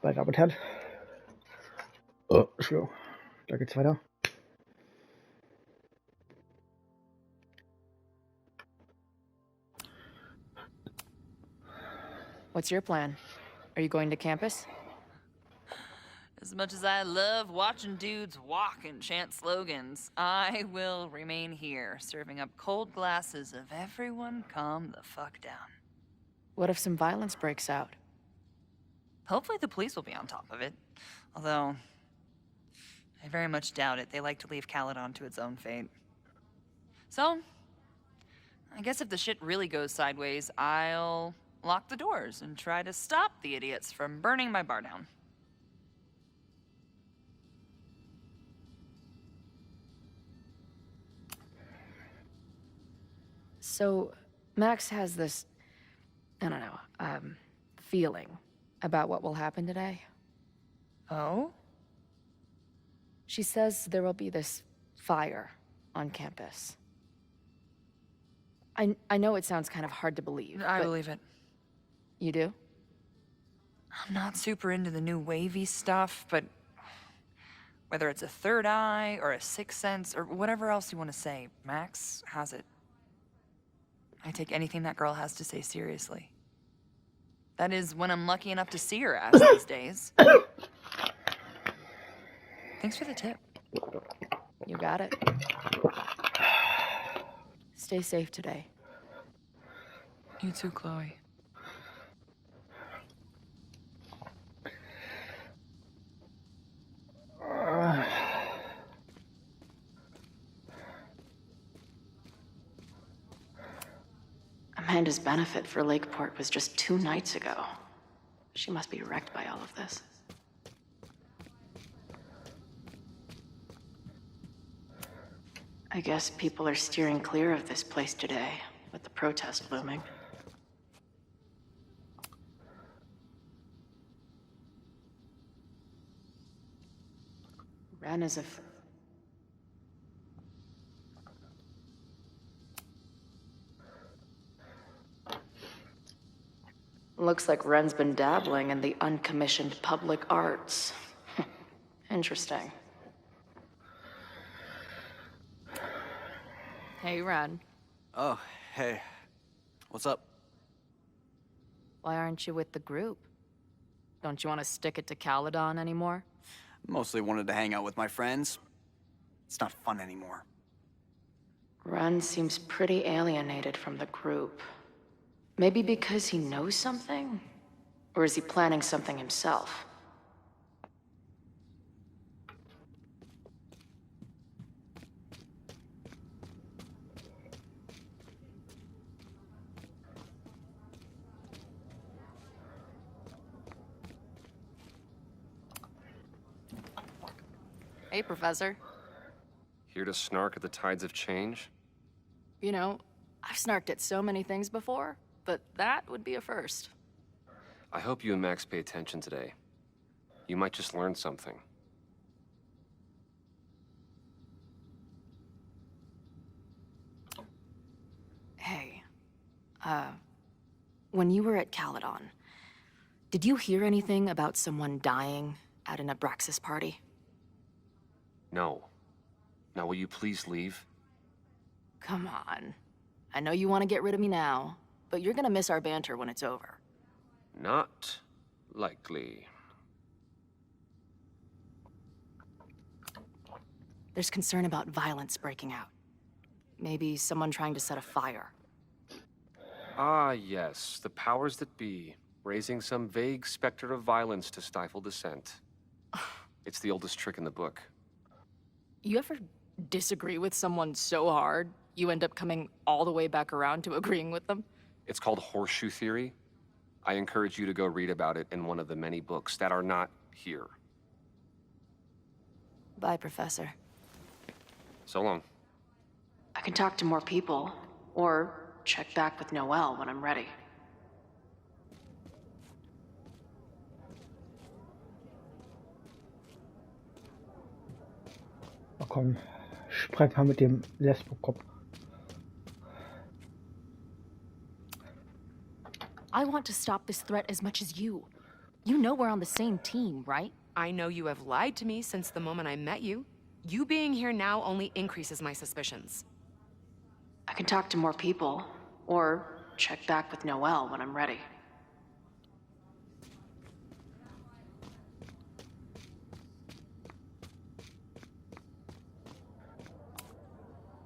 meine Damen und Herren. Entschuldigung, da geht's weiter. What's your plan? Are you going to campus? As much as I love watching dudes walk and chant slogans, I will remain here, serving up cold glasses of everyone calm the fuck down. What if some violence breaks out? Hopefully the police will be on top of it. Although, I very much doubt it. They like to leave Caledon to its own fate. So, I guess if the shit really goes sideways, I'll lock the doors and try to stop the idiots from burning my bar down. So, Max has this, I don't know, feeling about what will happen today. Oh? She says there will be this fire on campus. I know it sounds kind of hard to believe. I believe it. You do? I'm not super into the new wavy stuff, but whether it's a third eye or a sixth sense or whatever else you want to say, Max has it. I take anything that girl has to say seriously. That is when I'm lucky enough to see her ass these days. Thanks for the tip. You got it. Stay safe today. You too, Chloe. Amanda's benefit for Lakeport was just 2 nights ago. She must be wrecked by all of this. I guess people are steering clear of this place today, with the protest looming. Ren is a... Looks like Ren's been dabbling in the uncommissioned public arts. Interesting. Hey, Ren. Oh, hey. What's up? Why aren't you with the group? Don't you want to stick it to Caledon anymore? Mostly wanted to hang out with my friends. It's not fun anymore. Ren seems pretty alienated from the group. Maybe because he knows something? Or is he planning something himself? Hey, Professor. Here to snark at the tides of change? You know, I've snarked at so many things before, but that would be a first. I hope you and Max pay attention today. You might just learn something. Hey, when you were at Caledon, did you hear anything about someone dying at an Abraxas party? No. Now will you please leave? Come on. I know you want to get rid of me now, but you're gonna miss our banter when it's over. Not likely. There's concern about violence breaking out. Maybe someone trying to set a fire. Ah, yes. The powers that be. Raising some vague specter of violence to stifle dissent. It's the oldest trick in the book. You ever disagree with someone so hard, you end up coming all the way back around to agreeing with them? It's called horseshoe theory. I encourage you to go read about it in one of the many books that are not here. Bye, Professor. So long. I can talk to more people, or check back with Noelle when I'm ready. Na komm, sprech mal mit dem Lesbo-Kopf. I want to stop this threat as much as you. You know we're on the same team, right? I know you have lied to me since the moment I met you. You being here now only increases my suspicions. I can talk to more people, or check back with Noelle when I'm ready.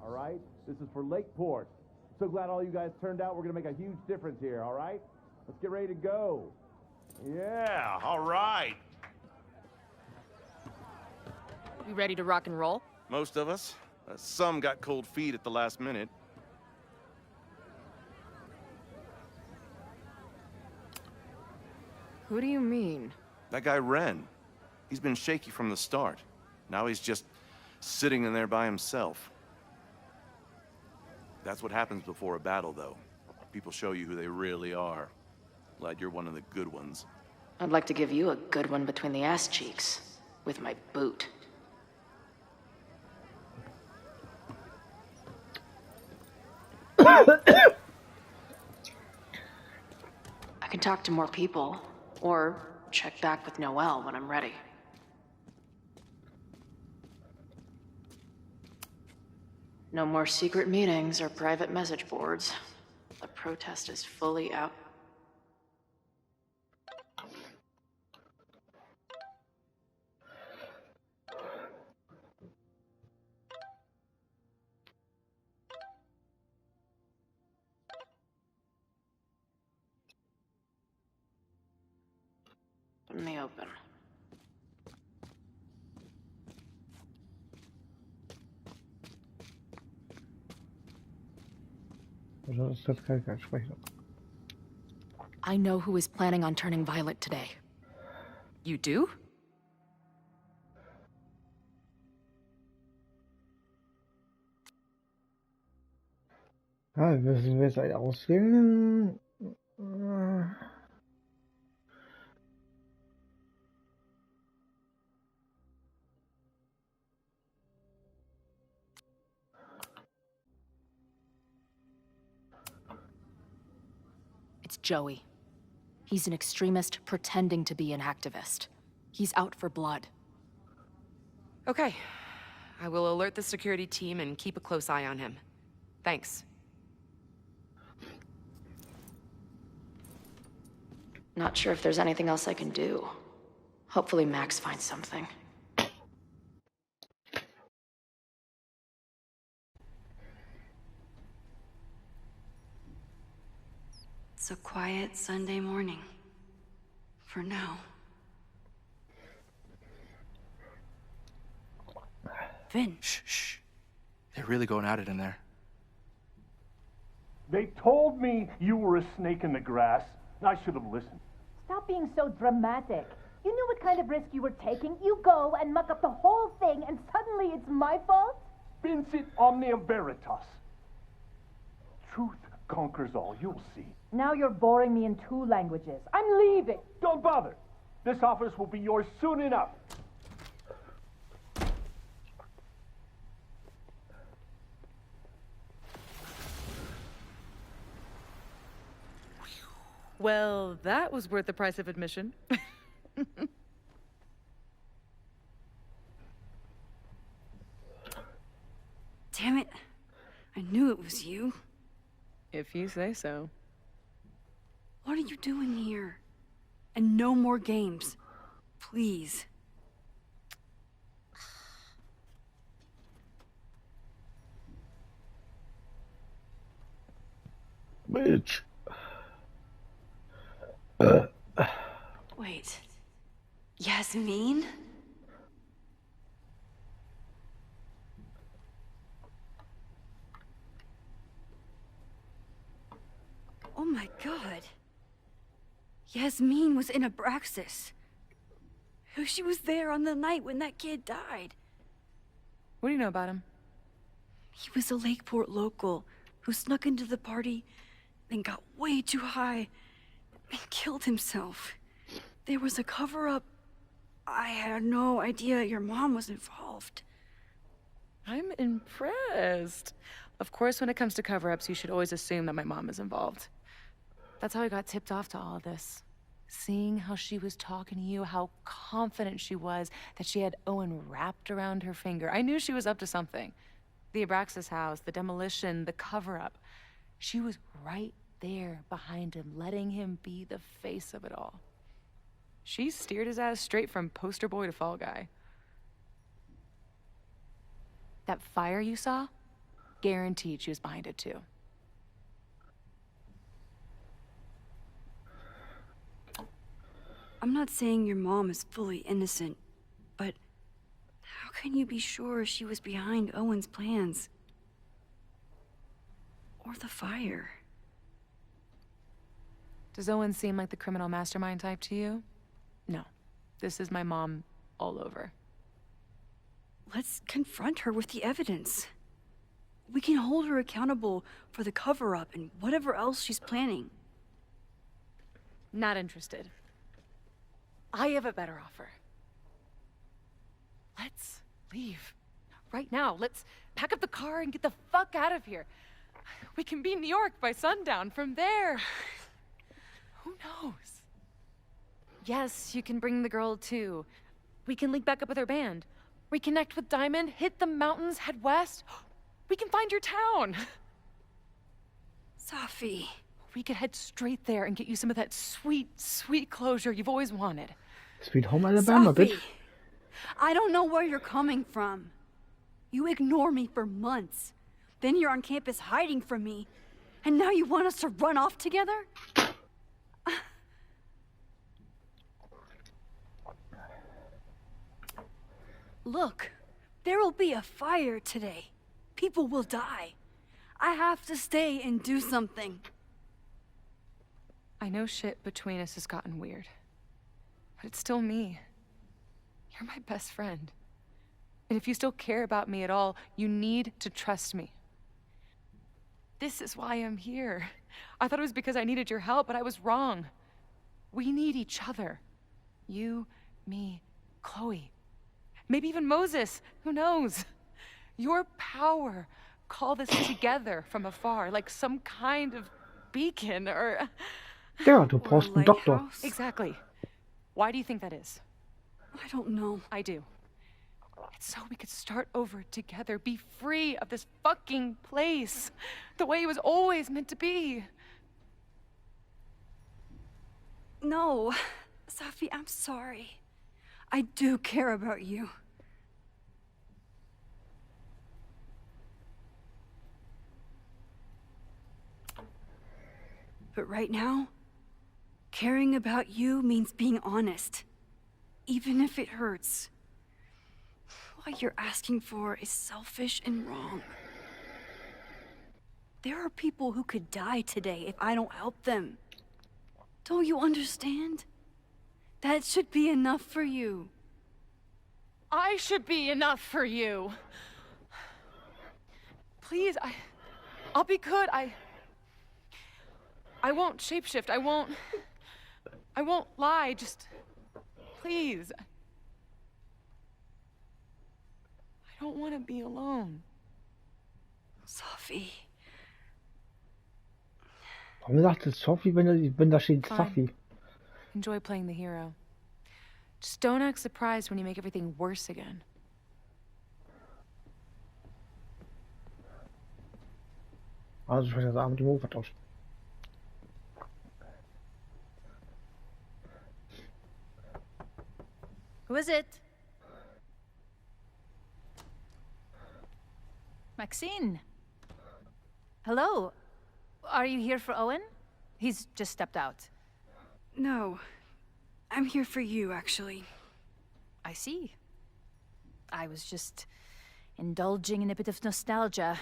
All right? This is for Lakeport. So glad all you guys turned out. We're gonna make a huge difference here, all right? Let's get ready to go. Yeah, all right. You ready to rock and roll? Most of us. Some got cold feet at the last minute. Who do you mean? That guy Ren. He's been shaky from the start. Now he's just sitting in there by himself. That's what happens before a battle, though. People show you who they really are. Glad you're one of the good ones. I'd like to give you a good one between the ass cheeks. With my boot. I can talk to more people, or check back with Noelle when I'm ready. No more secret meetings or private message boards. The protest is fully out. In the open. Das kann ich gar nicht sprechen. I know who is planning on turning violent today. You do? Ah, müssen wir jetzt einen auswählen? It's Joey. He's an extremist pretending to be an activist. He's out for blood. Okay. I will alert the security team and keep a close eye on him. Thanks. Not sure if there's anything else I can do. Hopefully Max finds something. It's a quiet Sunday morning. For now. Vin. Shh. They're really going at it in there. They told me you were a snake in the grass. I should have listened. Stop being so dramatic. You knew what kind of risk you were taking. You go and muck up the whole thing, and suddenly it's my fault? Vincit omnia veritas. Truth conquers all, you'll see. Now you're boring me in 2 languages. I'm leaving. Don't bother. This office will be yours soon enough. Well, that was worth the price of admission. Damn it. I knew it was you. If you say so. What are you doing here? And no more games. Please. Bitch. Wait. Yasmin? Oh my god. Yasmin was in Abraxas. She was there on the night when that kid died. What do you know about him? He was a Lakeport local who snuck into the party, then got way too high and killed himself. There was a cover-up. I had no idea your mom was involved. I'm impressed. Of course, when it comes to cover-ups, you should always assume that my mom is involved. That's how I got tipped off to all of this. Seeing how she was talking to you, how confident she was that she had Owen wrapped around her finger. I knew she was up to something. The Abraxas house, the demolition, the cover-up. She was right there behind him, letting him be the face of it all. She steered his ass straight from poster boy to fall guy. That fire you saw? Guaranteed she was behind it too. I'm not saying your mom is fully innocent, but how can you be sure she was behind Owen's plans? Or the fire? Does Owen seem like the criminal mastermind type to you? No. This is my mom all over. Let's confront her with the evidence. We can hold her accountable for the cover-up and whatever else she's planning. Not interested. I have a better offer. Let's leave. Right now. Let's pack up the car and get the fuck out of here. We can be in New York by sundown. From there, who knows? Yes, you can bring the girl too. We can link back up with her band. Reconnect with Diamond, hit the mountains, head west. We can find your town. Safi. We could head straight there and get you some of that sweet, sweet closure you've always wanted. Sweet Home Alabama, Safi, bitch. I don't know where you're coming from. You ignore me for months. Then you're on campus hiding from me. And now you want us to run off together? Look, there will be a fire today. People will die. I have to stay and do something. I know shit between us has gotten weird. But it's still me. You're my best friend. And if you still care about me at all, you need to trust me. This is why I'm here. I thought it was because I needed your help, but I was wrong. We need each other. You, me, Chloe. Maybe even Moses. Who knows? Your power called us together from afar, like some kind of beacon or... Ja, du brauchst einen Doktor. Exactly. Why do you think that is? I don't know. I do. It's so we could start over together, be free of this fucking place, the way it was always meant to be. No, Safi, I'm sorry. I do care about you. But right now, caring about you means being honest, even if it hurts. What you're asking for is selfish and wrong. There are people who could die today if I don't help them. Don't you understand? That should be enough for you. I should be enough for you. Please, I'll be good. I won't shapeshift. I won't lie. Just, please. I don't want to be alone. Safi. Warum sagt es Sophie, wenn da steht Fine. Safi? Enjoy playing the hero. Just don't act surprised when you make everything worse again. Also, ich weiß das Arm mit dem Hof vertauscht. Who is it? Maxine. Hello. Are you here for Owen? He's just stepped out. No. I'm here for you, actually. I see. I was just indulging in a bit of nostalgia.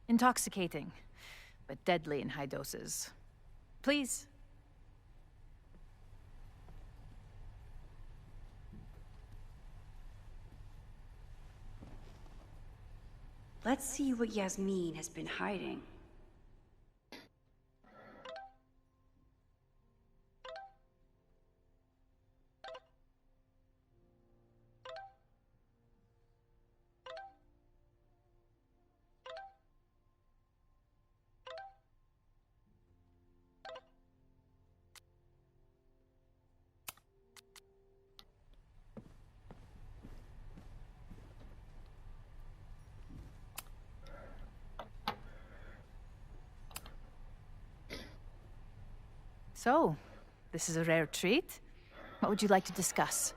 Intoxicating, but deadly in high doses. Please. Let's see what Yasmin has been hiding. So, this is a rare treat. What would you like to discuss?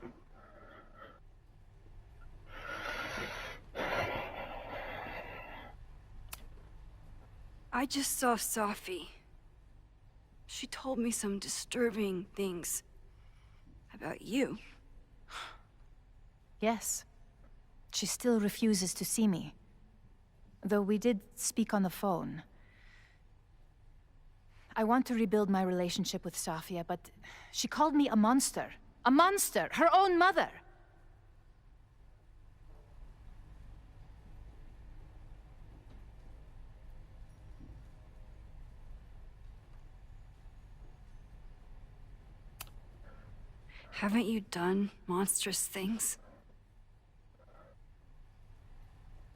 I just saw Safi. She told me some disturbing things about you. Yes. She still refuses to see me. Though we did speak on the phone. I want to rebuild my relationship with Safia, but she called me a monster. A monster! Her own mother! Haven't you done monstrous things?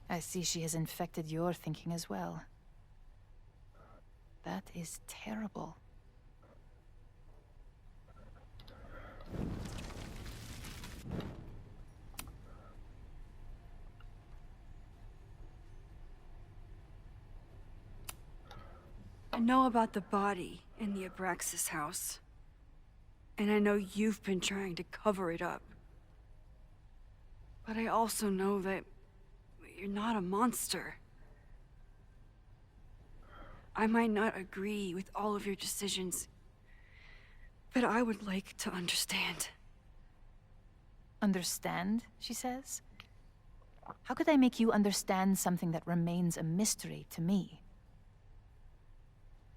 I see she has infected your thinking as well. That is terrible. I know about the body in the Abraxas house. And I know you've been trying to cover it up. But I also know that you're not a monster. I might not agree with all of your decisions, but I would like to understand. Understand, she says? How could I make you understand something that remains a mystery to me?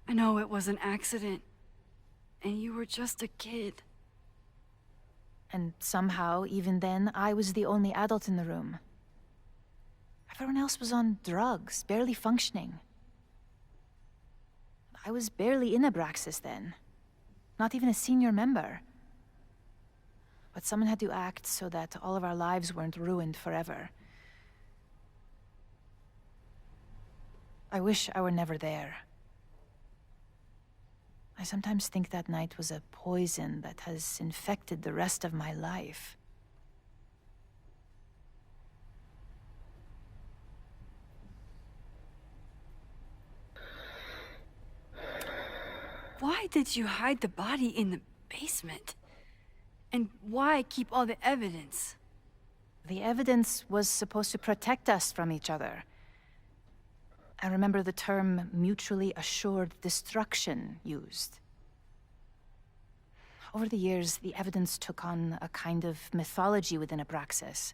I know it was an accident, and you were just a kid. And somehow, even then, I was the only adult in the room. Everyone else was on drugs, barely functioning. I was barely in Abraxas then. Not even a senior member. But someone had to act so that all of our lives weren't ruined forever. I wish I were never there. I sometimes think that night was a poison that has infected the rest of my life. Why did you hide the body in the basement? And why keep all the evidence? The evidence was supposed to protect us from each other. I remember the term mutually assured destruction used. Over the years, the evidence took on a kind of mythology within Abraxas,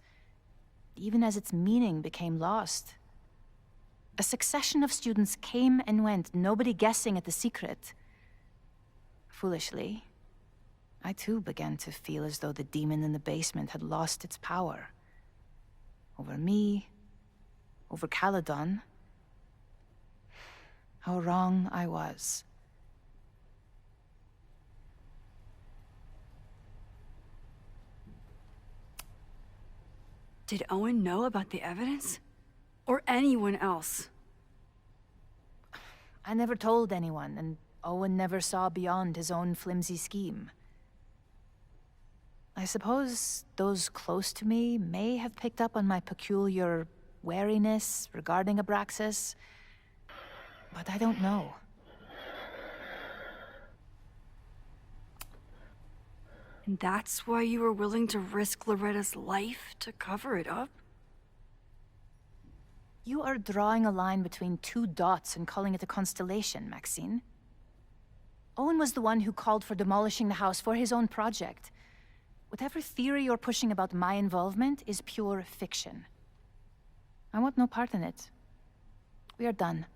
even as its meaning became lost. A succession of students came and went, nobody guessing at the secret. Foolishly, I too began to feel as though the demon in the basement had lost its power. Over me, over Caledon. How wrong I was. Did Owen know about the evidence? Or anyone else? I never told anyone, and Owen never saw beyond his own flimsy scheme. I suppose those close to me may have picked up on my peculiar wariness regarding Abraxas, but I don't know. And that's why you were willing to risk Loretta's life to cover it up? You are drawing a line between two dots and calling it a constellation, Maxine. Owen was the one who called for demolishing the house for his own project. Whatever theory you're pushing about my involvement is pure fiction. I want no part in it. We are done.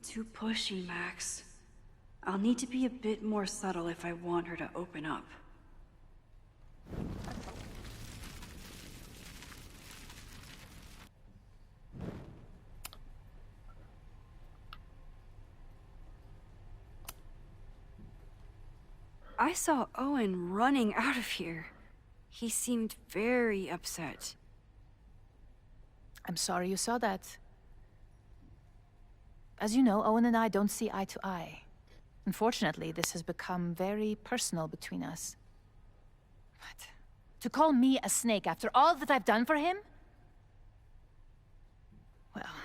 Too pushy, Max. I'll need to be a bit more subtle if I want her to open up. I saw Owen running out of here. He seemed very upset. I'm sorry you saw that. As you know, Owen and I don't see eye to eye. Unfortunately, this has become very personal between us. But to call me a snake after all that I've done for him? Well,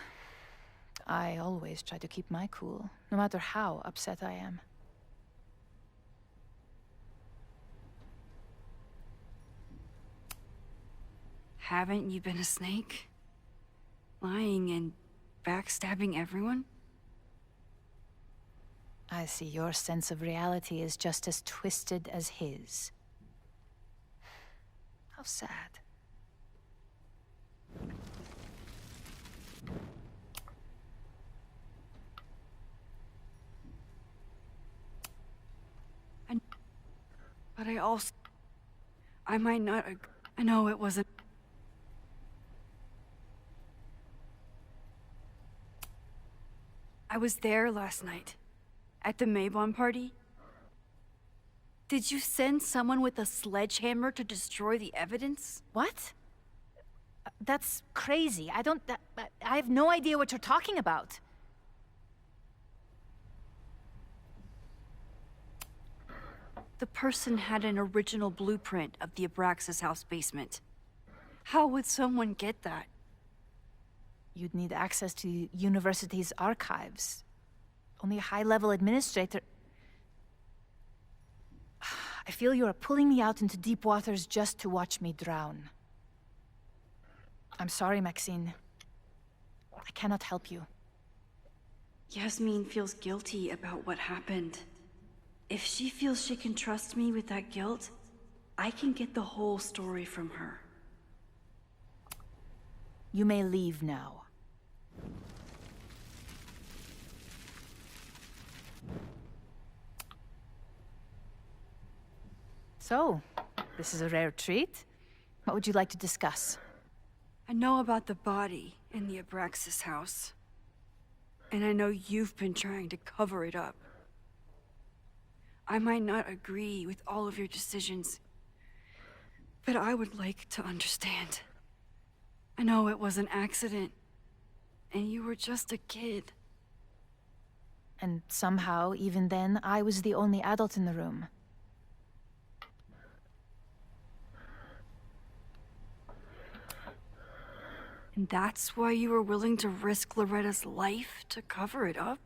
I always try to keep my cool, no matter how upset I am. Haven't you been a snake? Lying and backstabbing everyone? I see your sense of reality is just as twisted as his. How sad. But I might not I know it wasn't... I was there last night. At the Maybon party. Did you send someone with a sledgehammer to destroy the evidence? What? That's crazy. I have no idea what you're talking about. The person had an original blueprint of the Abraxas house basement. How would someone get that? You'd need access to the university's archives. Only a high-level administrator... I feel you are pulling me out into deep waters just to watch me drown. I'm sorry, Maxine. I cannot help you. Yasmin feels guilty about what happened. If she feels she can trust me with that guilt, I can get the whole story from her. You may leave now. So, this is a rare treat. What would you like to discuss? I know about the body in the Abraxas house. And I know you've been trying to cover it up. I might not agree with all of your decisions, but I would like to understand. I know it was an accident, and you were just a kid. And somehow, even then, I was the only adult in the room. And that's why you were willing to risk Loretta's life to cover it up?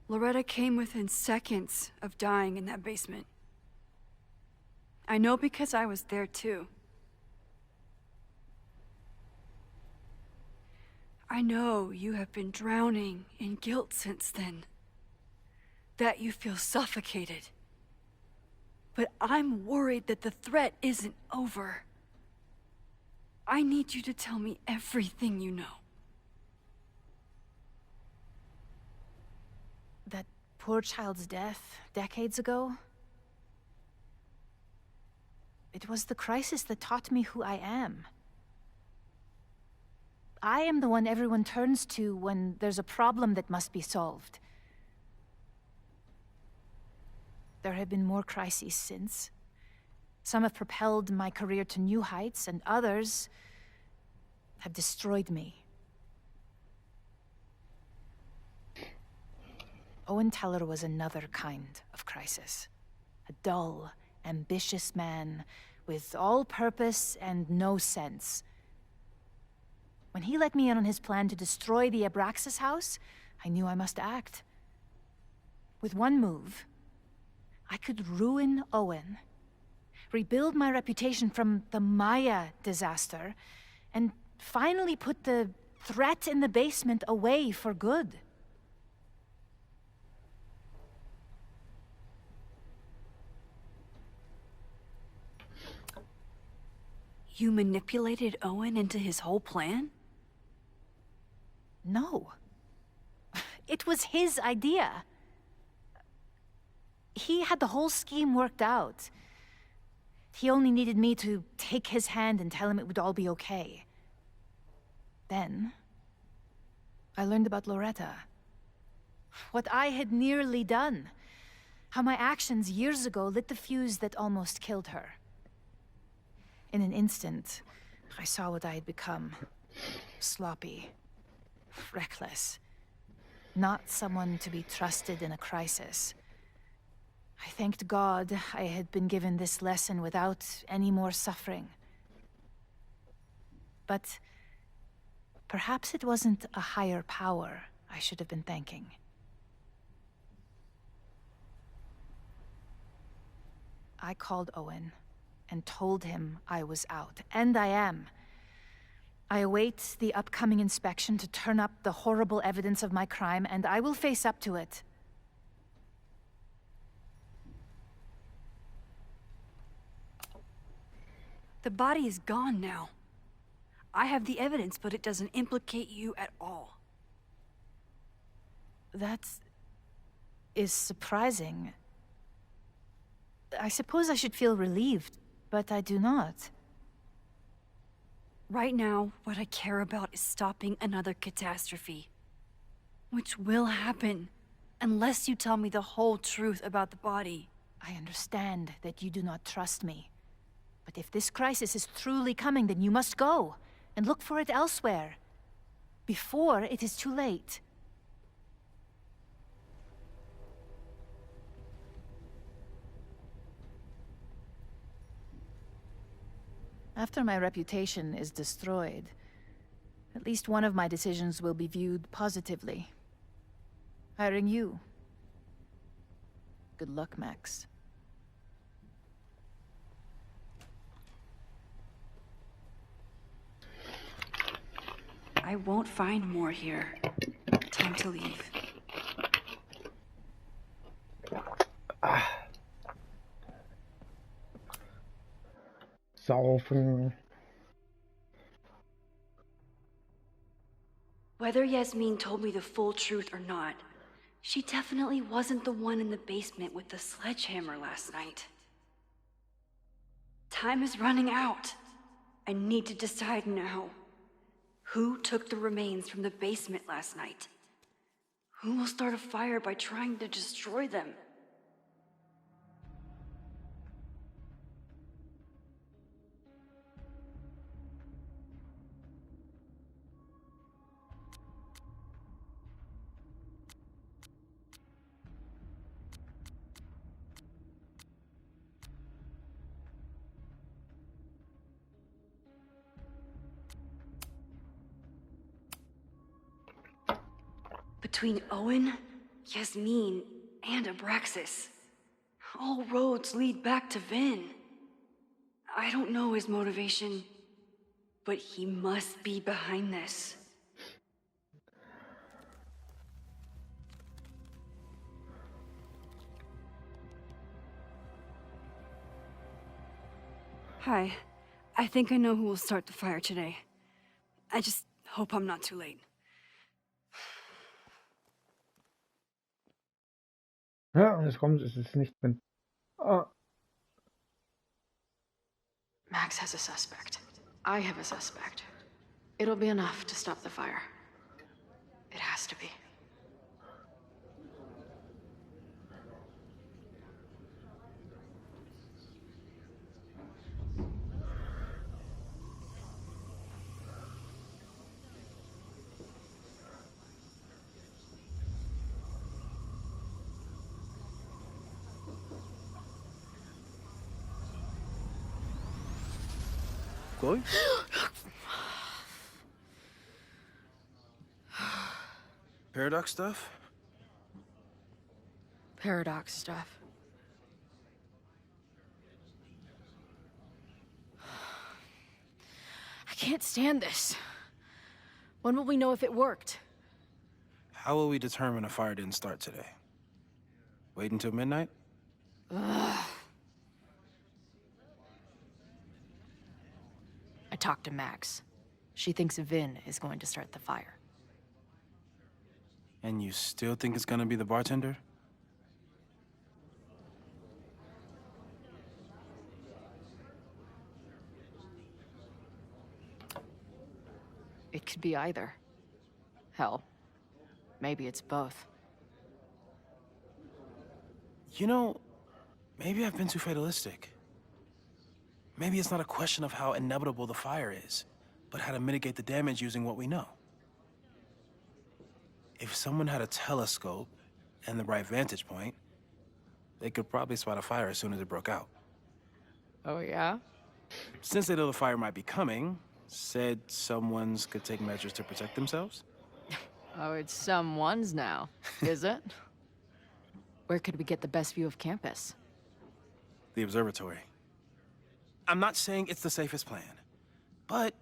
Loretta came within seconds of dying in that basement. I know because I was there too. I know you have been drowning in guilt since then. That you feel suffocated. But I'm worried that the threat isn't over. I need you to tell me everything you know. That poor child's death, decades ago? It was the crisis that taught me who I am. I am the one everyone turns to when there's a problem that must be solved. There have been more crises since. Some have propelled my career to new heights, and others have destroyed me. Owen Teller was another kind of crisis. A dull, ambitious man with all purpose and no sense. When he let me in on his plan to destroy the Abraxas house, I knew I must act. With one move, I could ruin Owen, rebuild my reputation from the Maya disaster, and finally put the threat in the basement away for good. You manipulated Owen into his whole plan? No. It was his idea. He had the whole scheme worked out. He only needed me to take his hand and tell him it would all be okay. Then, I learned about Loretta. What I had nearly done. How my actions years ago lit the fuse that almost killed her. In an instant, I saw what I had become. Sloppy. Reckless. Not someone to be trusted in a crisis. I thanked God I had been given this lesson without any more suffering. But perhaps it wasn't a higher power I should have been thanking. I called Owen and told him I was out, and I am. I await the upcoming inspection to turn up the horrible evidence of my crime, and I will face up to it. The body is gone now. I have the evidence, but it doesn't implicate you at all. That is surprising. I suppose I should feel relieved, but I do not. Right now, what I care about is stopping another catastrophe. Which will happen, unless you tell me the whole truth about the body. I understand that you do not trust me. But if this crisis is truly coming, then you must go, and look for it elsewhere. Before it is too late. After my reputation is destroyed, at least one of my decisions will be viewed positively. Hiring you. Good luck, Max. I won't find more here. Time to leave. Saufen. Whether Yasmin told me the full truth or not, she definitely wasn't the one in the basement with the sledgehammer last night. Time is running out. I need to decide now. Who took the remains from the basement last night? Who will start a fire by trying to destroy them? Between Owen, Yasmin, and Abraxas, all roads lead back to Vin. I don't know his motivation, but he must be behind this. Hi. I think I know who will start the fire today. I just hope I'm not too late. Ja, und jetzt kommt es ist nicht drin. Ah. Max has a suspect. I have a suspect. It'll be enough to stop the fire. It has to be. Chloe? Paradox stuff? Paradox stuff. I can't stand this. When will we know if it worked? How will we determine a fire didn't start today? Wait until midnight? Ugh. I talked to Max. She thinks Vin is going to start the fire. And you still think it's gonna be the bartender? It could be either. Hell, maybe it's both. You know, maybe I've been too fatalistic. Maybe it's not a question of how inevitable the fire is, but how to mitigate the damage using what we know. If someone had a telescope and the right vantage point, they could probably spot a fire as soon as it broke out. Oh, yeah? Since they know the fire might be coming, said someone's could take measures to protect themselves? Oh, it's someone's now, is it? Where could we get the best view of campus? The observatory. I'm not saying it's the safest plan, but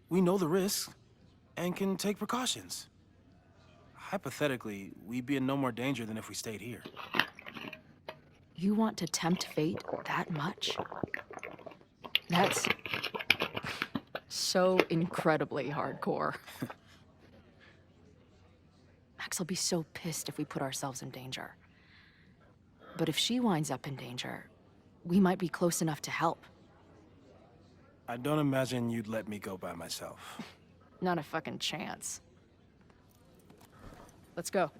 we know the risks and can take precautions. Hypothetically, we'd be in no more danger than if we stayed here. You want to tempt fate that much? That's so incredibly hardcore. Max will be so pissed if we put ourselves in danger. But if she winds up in danger, we might be close enough to help. I don't imagine you'd let me go by myself. Not a fucking chance. Let's go.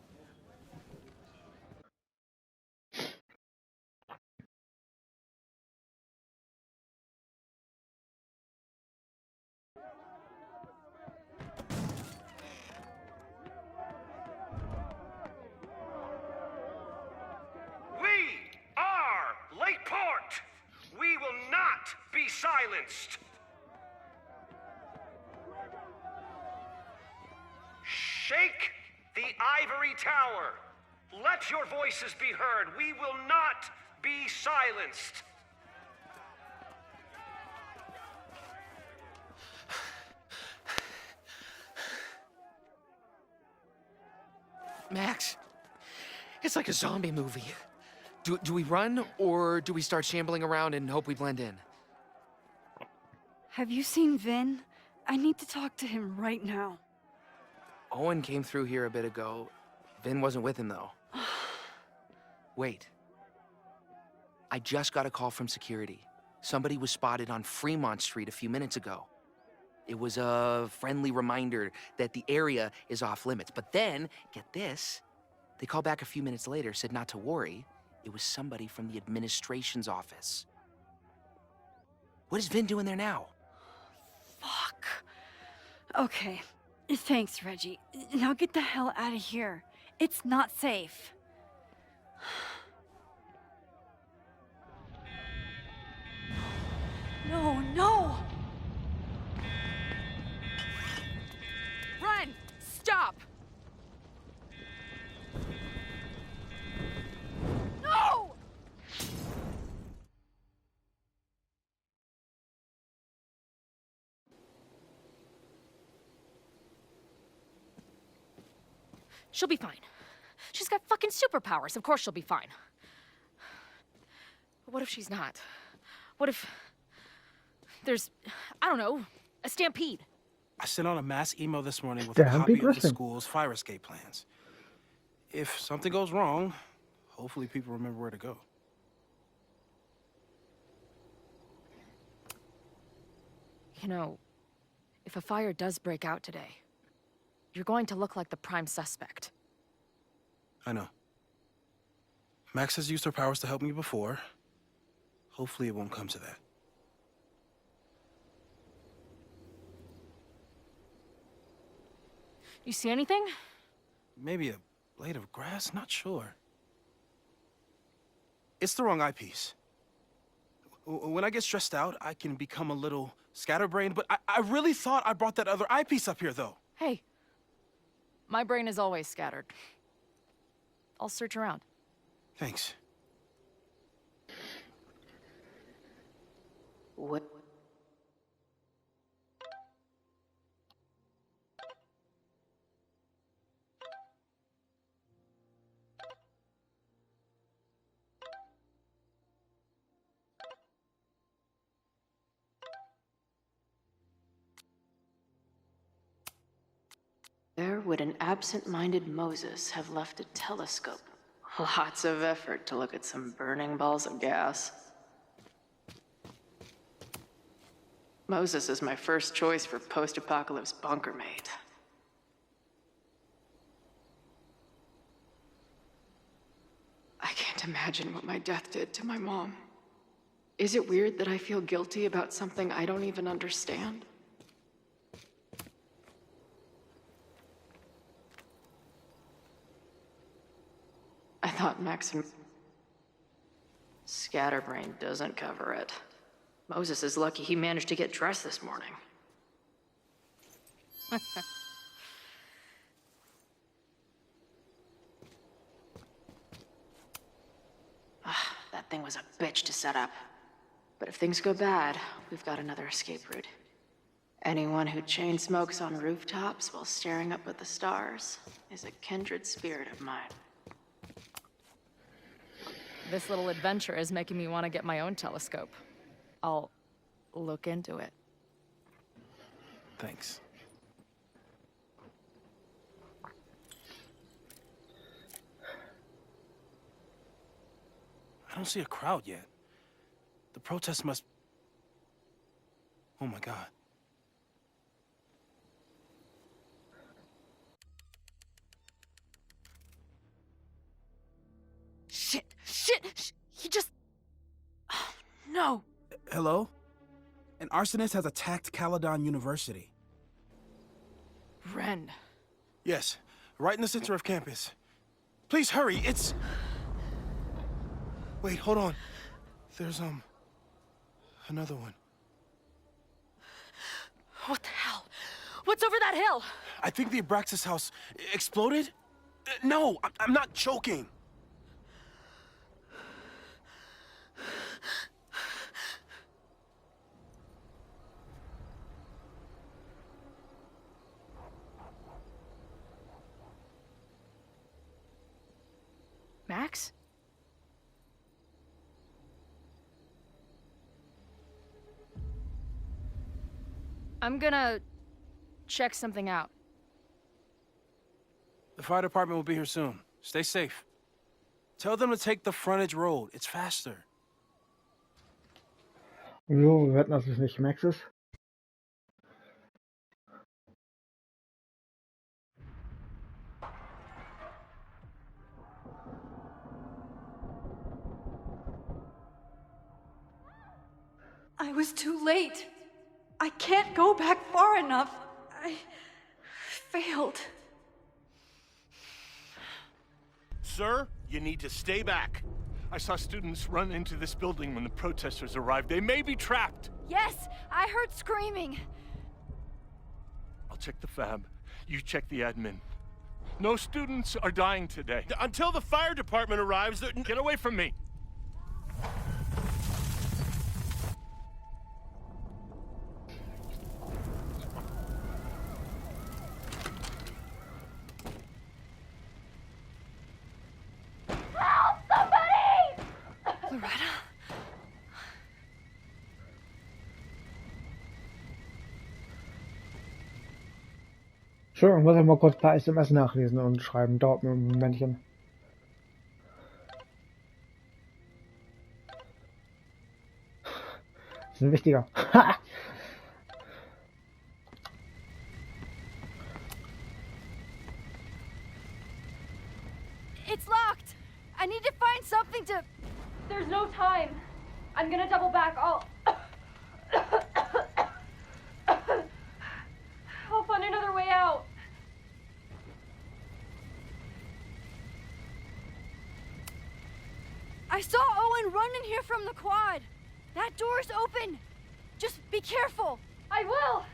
Lakeport! We will not be silenced! Shake the ivory tower! Let your voices be heard! We will not be silenced! Max, it's like a zombie movie. Do we run, or do we start shambling around and hope we blend in? Have you seen Vin? I need to talk to him right now. Owen came through here a bit ago. Vin wasn't with him, though. Wait. I just got a call from security. Somebody was spotted on Fremont Street a few minutes ago. It was a friendly reminder that the area is off limits. But then, get this, they called back a few minutes later, said not to worry. It was somebody from the administration's office. What is Vin doing there now? Fuck. Okay. Thanks, Reggie. Now get the hell out of here. It's not safe. No, no! Run! Stop! No! She'll be fine. She's got fucking superpowers. Of course she'll be fine. But what if she's not? What if there's, I don't know, a stampede? I sent out a mass email this morning with Damn, a copy big of the listen. school's fire escape plans. If something goes wrong, hopefully people remember where to go. You know, if a fire does break out today, you're going to look like the prime suspect. I know. Max has used her powers to help me before. Hopefully it won't come to that. You see anything? Maybe a blade of grass? Not sure. It's the wrong eyepiece. When I get stressed out, I can become a little scatterbrained, but I really thought I brought that other eyepiece up here, though. Hey, my brain is always scattered. I'll search around. Thanks. What? Where would an absent-minded Moses have left a telescope? Lots of effort to look at some burning balls of gas. Moses is my first choice for post-apocalypse bunker mate. I can't imagine what my death did to my mom. Is it weird that I feel guilty about something I don't even understand? I thought Max and Scatterbrain doesn't cover it. Moses is lucky he managed to get dressed this morning. That thing was a bitch to set up. But if things go bad, we've got another escape route. Anyone who chain smokes on rooftops while staring up at the stars is a kindred spirit of mine. This little adventure is making me want to get my own telescope. I'll look into it. Thanks. I don't see a crowd yet. The protest must... Oh my God. Shit! He just... Oh, no! Hello? An arsonist has attacked Caledon University. Ren. Yes, right in the center of campus. Please hurry, it's... Wait, hold on. There's, another one. What the hell? What's over that hill? I think the Abraxas house exploded? No, I'm not joking. Max? I'm gonna check something out. The fire department will be here soon. Stay safe. Tell them to take the frontage road. It's faster. Jo, wir wetten, dass es nicht Max ist. I was too late. I can't go back far enough. I failed. Sir, you need to stay back. I saw students run into this building when the protesters arrived. They may be trapped. Yes, I heard screaming. I'll check the fab. You check the admin. No students are dying today. Until the fire department arrives, get away from me. Loretta? Entschuldigung, muss ich mal kurz ein paar SMS nachlesen und schreiben. Dauert mir ein Momentchen. Das ist ein wichtiger. It's locked. I need to find something to... There's no time. I'm gonna double back. I'll find another way out. I saw Owen run in here from the quad. That door's open. Just be careful. I will.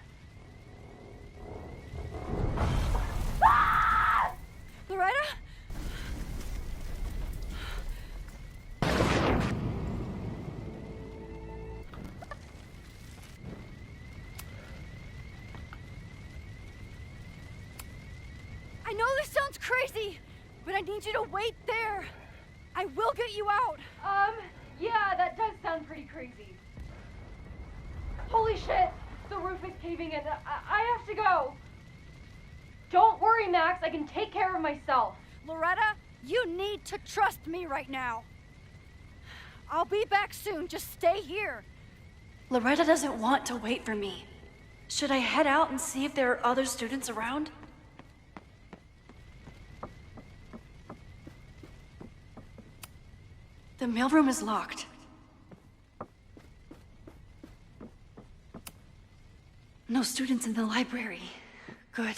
Ah! Loretta? I know this sounds crazy, but I need you to wait there. I will get you out. Yeah, that does sound pretty crazy. Holy shit! The roof is caving in. I have to go. Don't worry, Max. I can take care of myself. Loretta, you need to trust me right now. I'll be back soon. Just stay here. Loretta doesn't want to wait for me. Should I head out and see if there are other students around? The mailroom is locked. No students in the library. Good.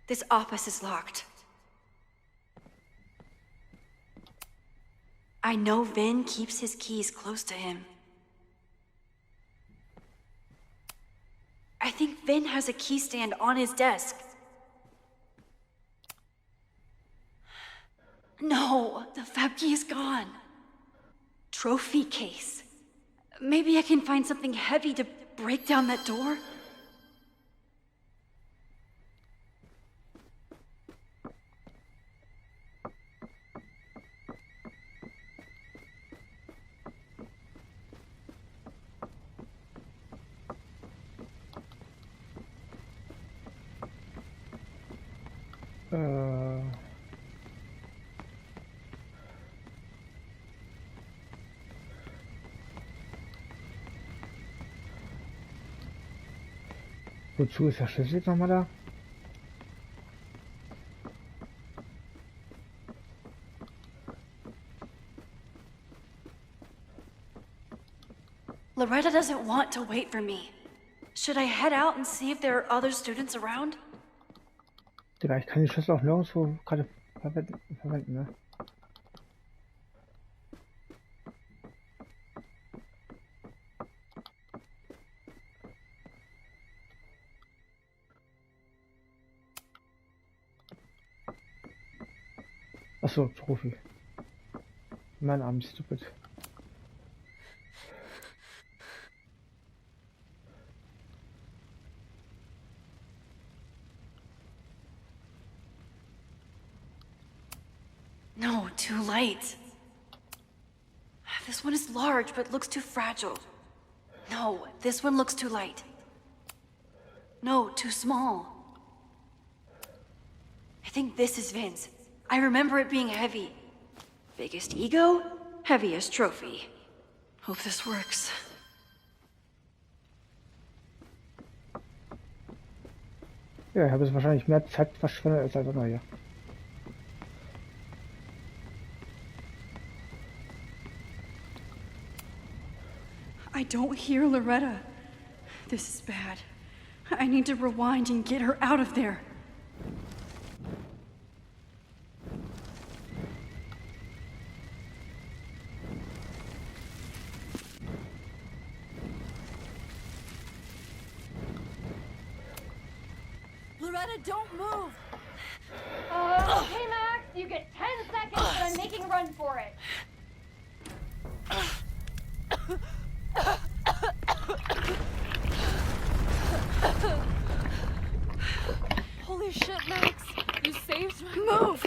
This office is locked. I know Vin keeps his keys close to him. I think Vin has a key stand on his desk. No, the fab key is gone. trophy case. Maybe I can find something heavy to break down that door? Wozu ist der Schlüssel jetzt nochmal da? Loretta doesn't want to wait for me. Should I head out and see if there are other students around? Digga, ich kann die Schlüssel auch nirgendwo gerade verwenden, ne? Achso, Trophy. Mein Arm, stupid. No, too light. This one is large, but looks too fragile. No, this one looks too light. No, too small. I think this is Vince. I remember it being heavy. Biggest ego, heaviest trophy. Hope this works. Ja, ich habe jetzt wahrscheinlich mehr Zeit verschwendet als einfach hier. I don't hear Loretta. This is bad. I need to rewind and get her out of there. Loretta, don't move! Okay, Max, you get 10 seconds, but I'm making a run for it. Holy shit, Max! You saved my... Move!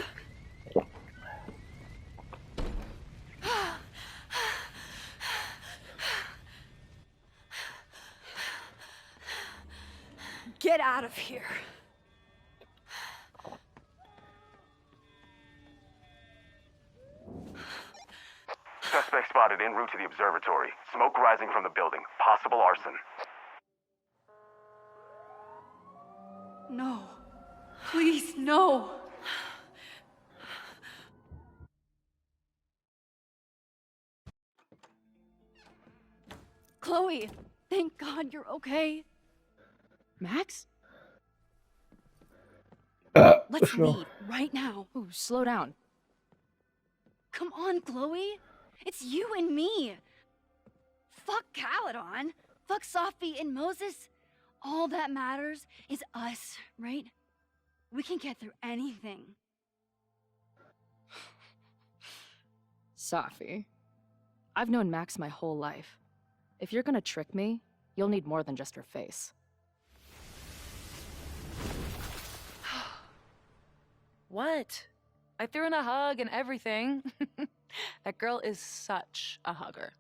Get out of here. Suspect spotted en route to the observatory. Smoke rising from the building. Possible arson. No. Please, no. Chloe, thank God you're okay. Max? Let's slow. leave right now. Ooh, slow down. Come on, Chloe. It's you and me. Fuck Caledon. Fuck Sophie and Moses. All that matters is us, right? We can get through anything. Sophie, I've known Max my whole life. If you're gonna trick me, you'll need more than just her face. What? I threw in a hug and everything. That girl is such a hugger.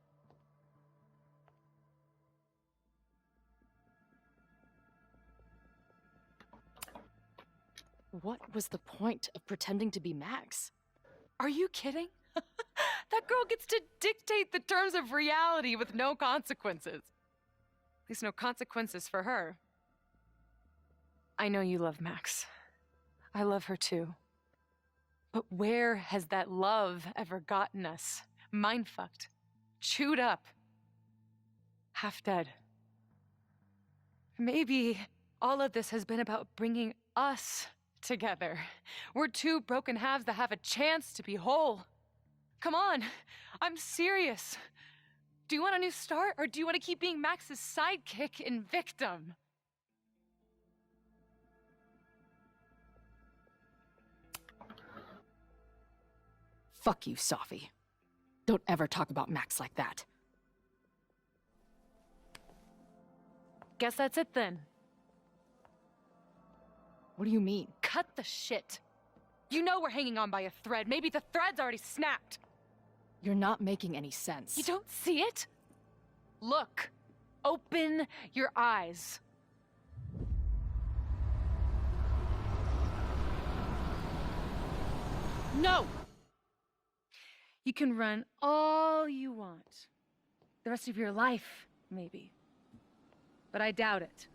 What was the point of pretending to be Max? Are you kidding? That girl gets to dictate the terms of reality with no consequences. At least no consequences for her. I know you love Max. I love her too. But where has that love ever gotten us? Mind-fucked. Chewed up. Half dead. Maybe all of this has been about bringing us together. We're two broken halves that have a chance to be whole. Come on, I'm serious. Do you want a new start, or do you want to keep being Max's sidekick and victim? Fuck you, Sophie. Don't ever talk about Max like that. Guess that's it then. What do you mean? Cut the shit. You know we're hanging on by a thread. Maybe the thread's already snapped. You're not making any sense. You don't see it? Look. Open your eyes. No! You can run all you want. The rest of your life, maybe. But I doubt it.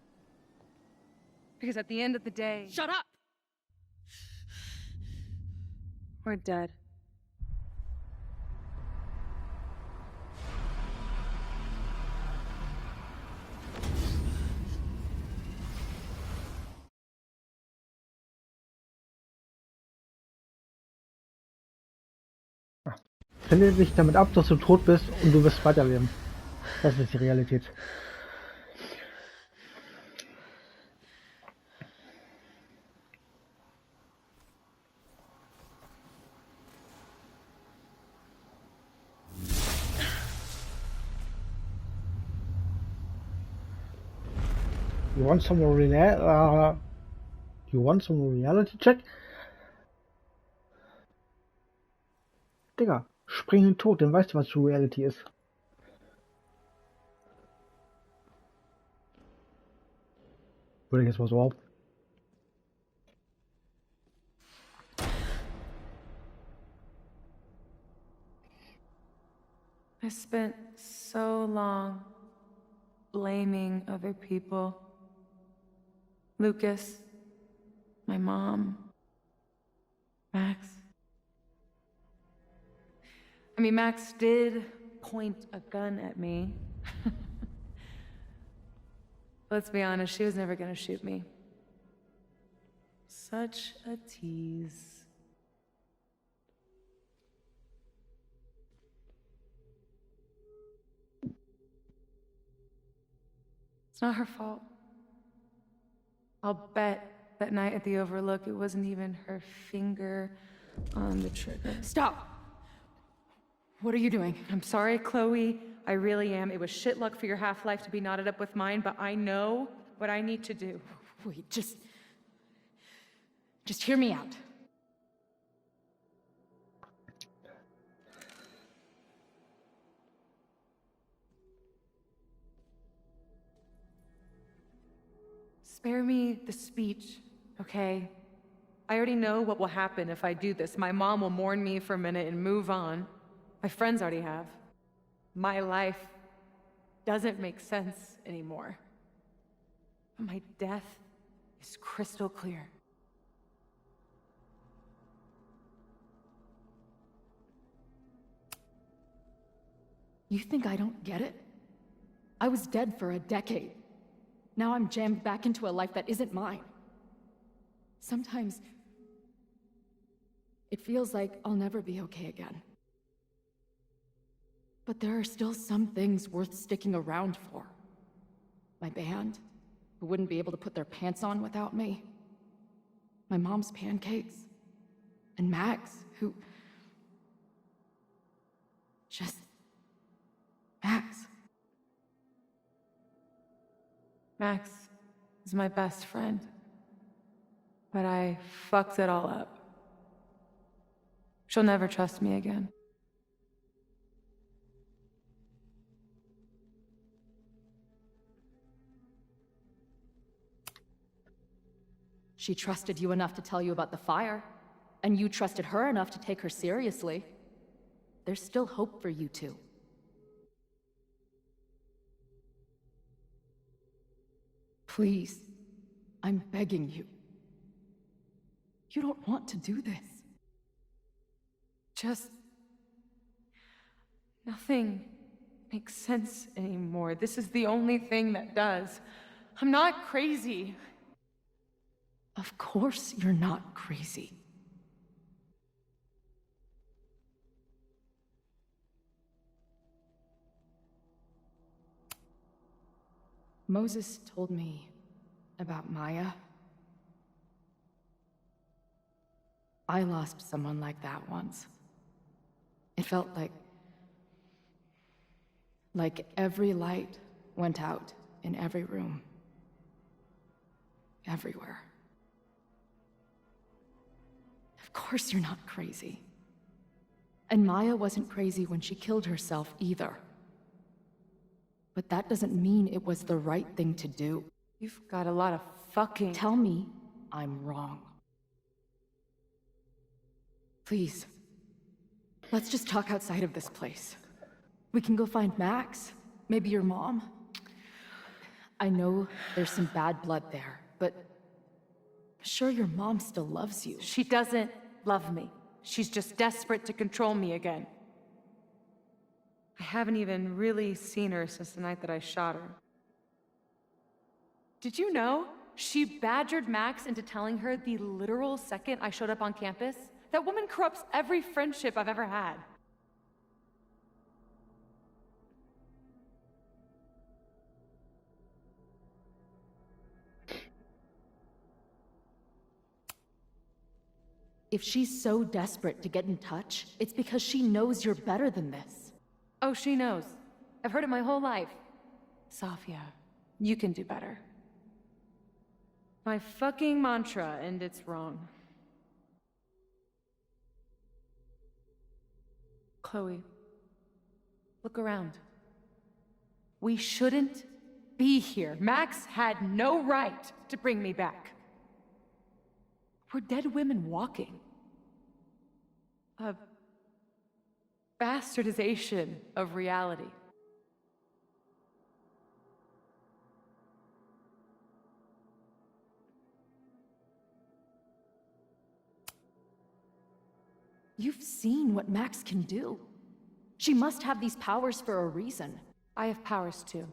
Because at the end of the day... Shut up! We're dead. Finde dich damit ab, dass du tot bist und du wirst weiterleben. Das ist die Realität. You want some reality check? Digga, spring in den Tod, dann weißt du, was True Reality ist. Würde ich jetzt mal so behaupten. I spent so long blaming other people. Lucas, my mom, Max. I mean, Max did point a gun at me. Let's be honest, she was never gonna shoot me. Such a tease. It's not her fault. I'll bet that night at the Overlook it wasn't even her finger on the trigger. Stop! What are you doing? I'm sorry, Chloe. I really am. It was shit luck for your half-life to be knotted up with mine, but I know what I need to do. Wait, just hear me out. Spare me the speech, okay? I already know what will happen if I do this. My mom will mourn me for a minute and move on. My friends already have. My life doesn't make sense anymore. But my death is crystal clear. You think I don't get it? I was dead for a decade. Now I'm jammed back into a life that isn't mine. Sometimes it feels like I'll never be okay again. But there are still some things worth sticking around for. My band, who wouldn't be able to put their pants on without me. My mom's pancakes. And Max, who... just... Max. Max is my best friend. But I fucked it all up. She'll never trust me again. She trusted you enough to tell you about the fire, and you trusted her enough to take her seriously. There's still hope for you two. Please, I'm begging you. You don't want to do this. Just... nothing makes sense anymore. This is the only thing that does. I'm not crazy. Of course you're not crazy. Moses told me about Maya. I lost someone like that once. It felt like Like every light went out in every room. Everywhere. Of course you're not crazy. And Maya wasn't crazy when she killed herself either. But that doesn't mean it was the right thing to do. You've got a lot of fucking... Tell me I'm wrong. Please. Let's just talk outside of this place. We can go find Max. Maybe your mom. I know there's some bad blood there, but... sure, your mom still loves you. She doesn't love me. She's just desperate to control me again. I haven't even really seen her since the night that I shot her. Did you know? She badgered Max into telling her the literal second I showed up on campus. That woman corrupts every friendship I've ever had. If she's so desperate to get in touch, it's because she knows you're better than this. Oh, she knows. I've heard it my whole life. Safia, you can do better. My fucking mantra, and it's wrong. Chloe, look around. We shouldn't be here. Max had no right to bring me back. We're dead women walking. A bastardization of reality. You've seen what Max can do. She must have these powers for a reason. I have powers too.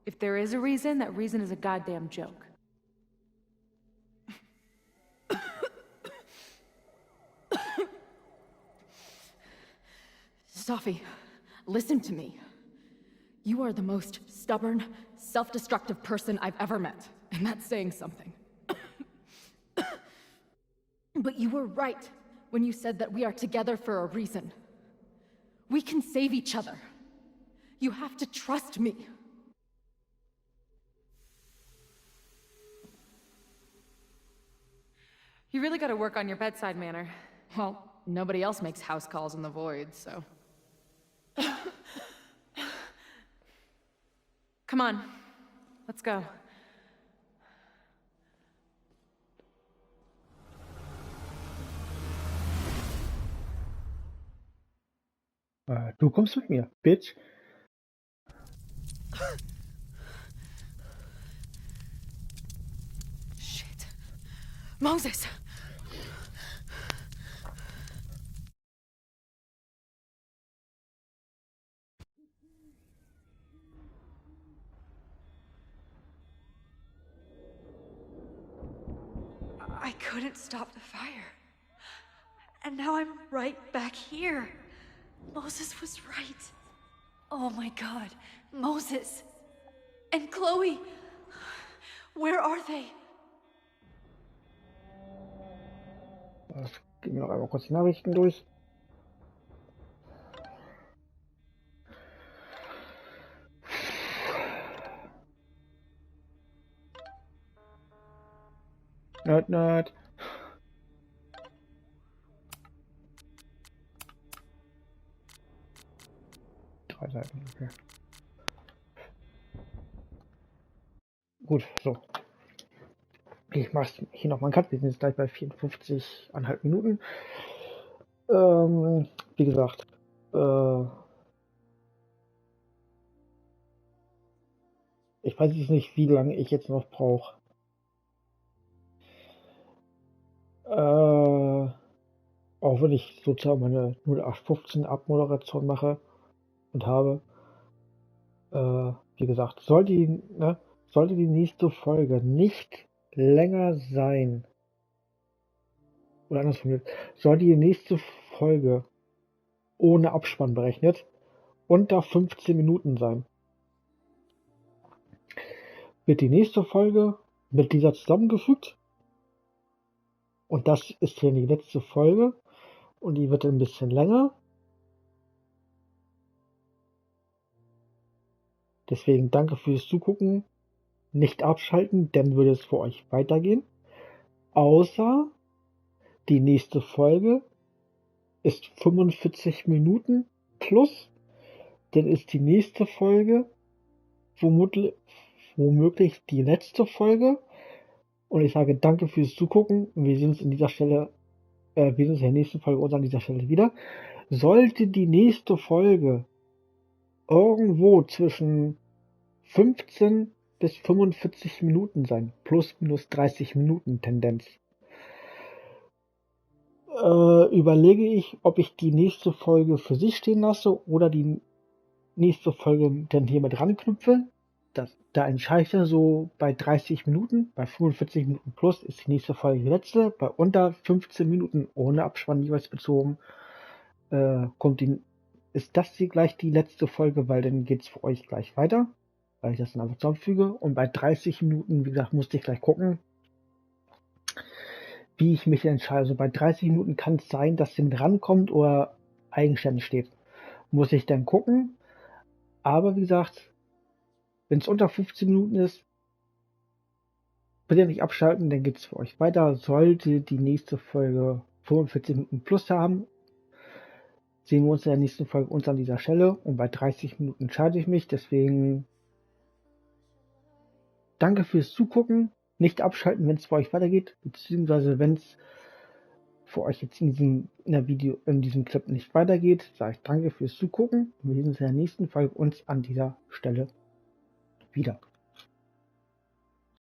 If there is a reason, that reason is a goddamn joke. Safi, listen to me. You are the most stubborn, self-destructive person I've ever met, and that's saying something. But you were right when you said that we are together for a reason. We can save each other. You have to trust me. You really gotta work on your bedside manner. Well, nobody else makes house calls in the void, so... Come on, let's go. Du kommst mit mir, Bitch. Shit. Moses! I couldn't stop the fire. And now I'm right back here. Moses was right. Oh my God, Moses. And Chloe. Where are they? Gehen wir noch einmal kurz die Nachrichten durch. Nerd. 3 Seiten, okay. Gut, so. Ich mache hier noch mal einen Cut. Wir sind jetzt gleich bei 54,5 Minuten. Wie gesagt, ich weiß jetzt nicht, wie lange ich jetzt noch brauche. Auch wenn ich sozusagen meine 0815 Abmoderation mache und habe. Wie gesagt, sollte die nächste Folge nicht länger sein, oder anders formuliert, sollte die nächste Folge ohne Abspann berechnet unter 15 Minuten sein, wird die nächste Folge mit dieser zusammengefügt. Und das ist hier die letzte Folge. Und die wird ein bisschen länger. Deswegen danke fürs Zugucken. Nicht abschalten, dann würde es für euch weitergehen. Außer die nächste Folge ist 45 Minuten plus. Dann ist die nächste Folge womöglich die letzte Folge. Und ich sage danke fürs Zugucken. Wir sehen uns in dieser Stelle, wir sehen uns in der nächsten Folge und an dieser Stelle wieder. Sollte die nächste Folge irgendwo zwischen 15 bis 45 Minuten sein, plus minus 30 Minuten Tendenz, überlege ich, ob ich die nächste Folge für sich stehen lasse oder die nächste Folge dann hier mit ranknüpfe. Da entscheide ich dann so bei 30 Minuten, bei 45 Minuten plus ist die nächste Folge die letzte, bei unter 15 Minuten ohne Abspann jeweils bezogen ist das hier gleich die letzte Folge, weil dann geht es für euch gleich weiter, weil ich das dann einfach zusammenfüge. Und bei 30 Minuten, wie gesagt, musste ich gleich gucken, wie ich mich entscheide. Also bei 30 Minuten kann es sein, dass den rankommt oder eigenständig steht. Muss ich dann gucken. Aber wie gesagt, wenn es unter 15 Minuten ist, bitte nicht abschalten, dann geht es für euch weiter. Sollte die nächste Folge 45 Minuten plus haben, sehen wir uns in der nächsten Folge uns an dieser Stelle. Und bei 30 Minuten entscheide ich mich. Deswegen danke fürs Zugucken. Nicht abschalten, wenn es für euch weitergeht. Beziehungsweise wenn es für euch jetzt in diesem Clip nicht weitergeht, sage ich danke fürs Zugucken. Wir sehen uns in der nächsten Folge uns an dieser Stelle wieder.